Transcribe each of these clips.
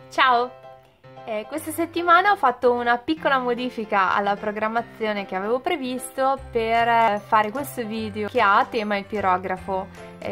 Ciao! Questa settimana ho fatto una piccola modifica alla programmazione che avevo previsto per fare questo video che ha a tema il pirografo.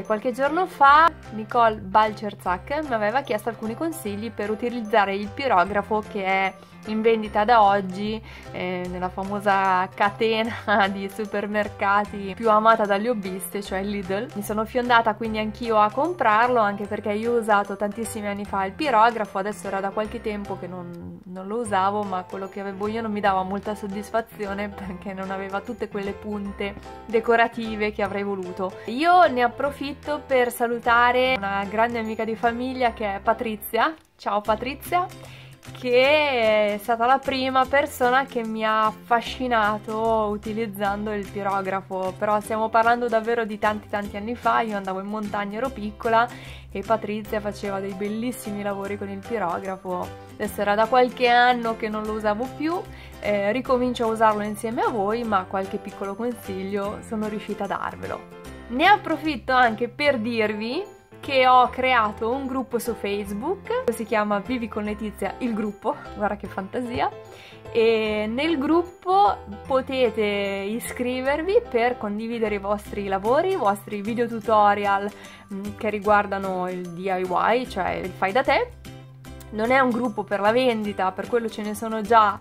Qualche giorno fa Nicole Balcerzak mi aveva chiesto alcuni consigli per utilizzare il pirografo che è in vendita da oggi nella famosa catena di supermercati più amata dagli hobbisti, cioè Lidl. Mi sono fiondata quindi anch'io a comprarlo, anche perché io ho usato tantissimi anni fa il pirografo. Adesso era da qualche tempo che non lo usavo, ma quello che avevo io non mi dava molta soddisfazione perché non aveva tutte quelle punte decorative che avrei voluto. Io ne approfitto per salutare una grande amica di famiglia che è Patrizia. Ciao Patrizia! Che è stata la prima persona che mi ha affascinato utilizzando il pirografo, però stiamo parlando davvero di tanti anni fa. Io andavo in montagna, ero piccola, e Patrizia faceva dei bellissimi lavori con il pirografo. Adesso era da qualche anno che non lo usavo più, ricomincio a usarlo insieme a voi, ma qualche piccolo consiglio sono riuscita a darvelo. Ne approfitto anche per dirvi che ho creato un gruppo su Facebook, si chiama Vivi con Letizia il gruppo, guarda che fantasia, e nel gruppo potete iscrivervi per condividere i vostri lavori, i vostri video tutorial che riguardano il DIY, cioè il fai da te. Non è un gruppo per la vendita, per quello ce ne sono già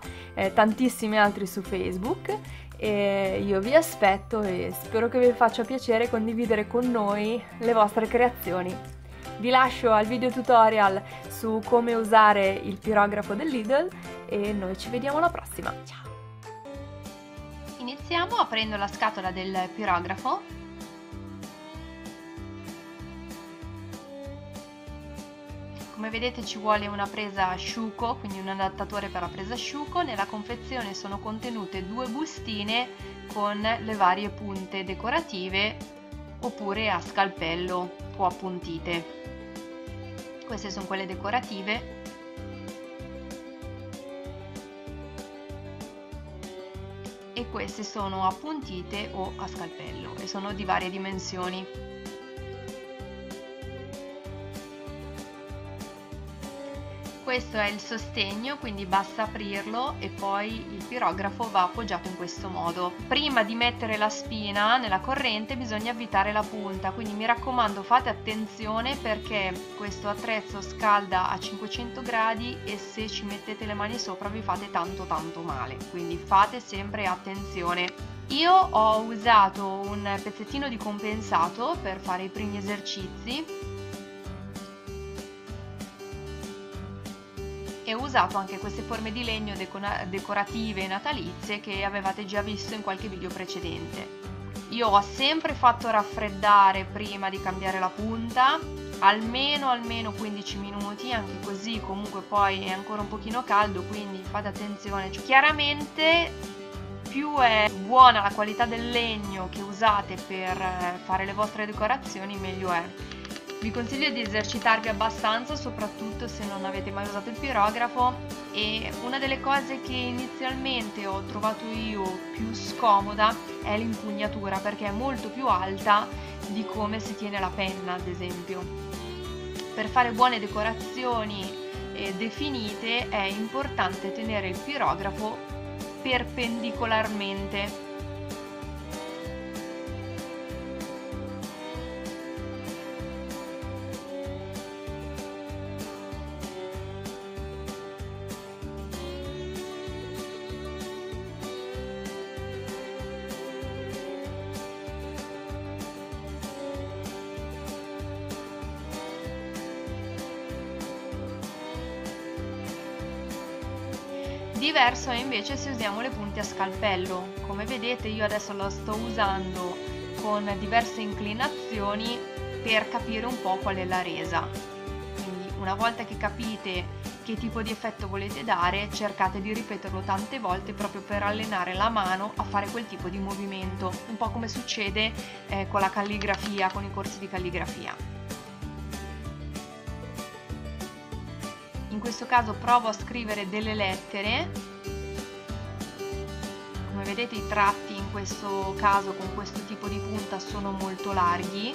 tantissimi altri su Facebook. E io vi aspetto e spero che vi faccia piacere condividere con noi le vostre creazioni. Vi lascio al video tutorial su come usare il pirografo del Lidl e noi ci vediamo alla prossima. Ciao! Iniziamo aprendo la scatola del pirografo. Come vedete ci vuole una presa asciugo, quindi un adattatore per la presa asciugo. Nella confezione sono contenute 2 bustine con le varie punte decorative oppure a scalpello o appuntite. Queste sono quelle decorative. E queste sono appuntite o a scalpello e sono di varie dimensioni. Questo è il sostegno, quindi basta aprirlo e poi il pirografo va appoggiato in questo modo. Prima di mettere la spina nella corrente bisogna avvitare la punta, quindi mi raccomando fate attenzione perché questo attrezzo scalda a 500 gradi e se ci mettete le mani sopra vi fate tanto male, quindi fate sempre attenzione. Io ho usato un pezzettino di compensato per fare i primi esercizi e ho usato anche queste forme di legno decorative natalizie che avevate già visto in qualche video precedente. Io ho sempre fatto raffreddare prima di cambiare la punta, almeno 15 minuti, anche così comunque poi è ancora un pochino caldo, quindi fate attenzione. Chiaramente più è buona la qualità del legno che usate per fare le vostre decorazioni, meglio è. Vi consiglio di esercitarvi abbastanza, soprattutto se non avete mai usato il pirografo, e una delle cose che inizialmente ho trovato io più scomoda è l'impugnatura, perché è molto più alta di come si tiene la penna, ad esempio. Per fare buone decorazioni definite è importante tenere il pirografo perpendicolarmente. Diverso è invece se usiamo le punte a scalpello. Come vedete io adesso la sto usando con diverse inclinazioni per capire un po' qual è la resa. Quindi una volta che capite che tipo di effetto volete dare, cercate di ripeterlo tante volte proprio per allenare la mano a fare quel tipo di movimento, un po' come succede con la calligrafia, con i corsi di calligrafia. In questo caso provo a scrivere delle lettere. Come vedete i tratti in questo caso con questo tipo di punta sono molto larghi.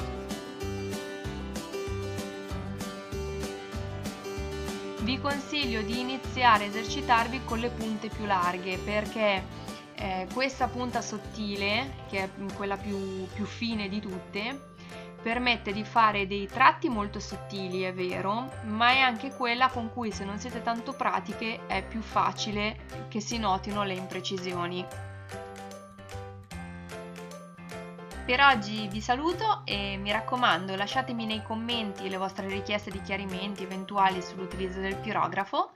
Vi vi consiglio di iniziare a esercitarvi con le punte più larghe, perché questa punta sottile, che è quella più fine di tutte, permette di fare dei tratti molto sottili, è vero, ma è anche quella con cui, se non siete tanto pratiche, è più facile che si notino le imprecisioni. Per oggi vi saluto e mi raccomando, lasciatemi nei commenti le vostre richieste di chiarimenti eventuali sull'utilizzo del pirografo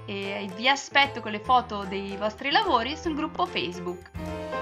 e vi aspetto con le foto dei vostri lavori sul gruppo Facebook.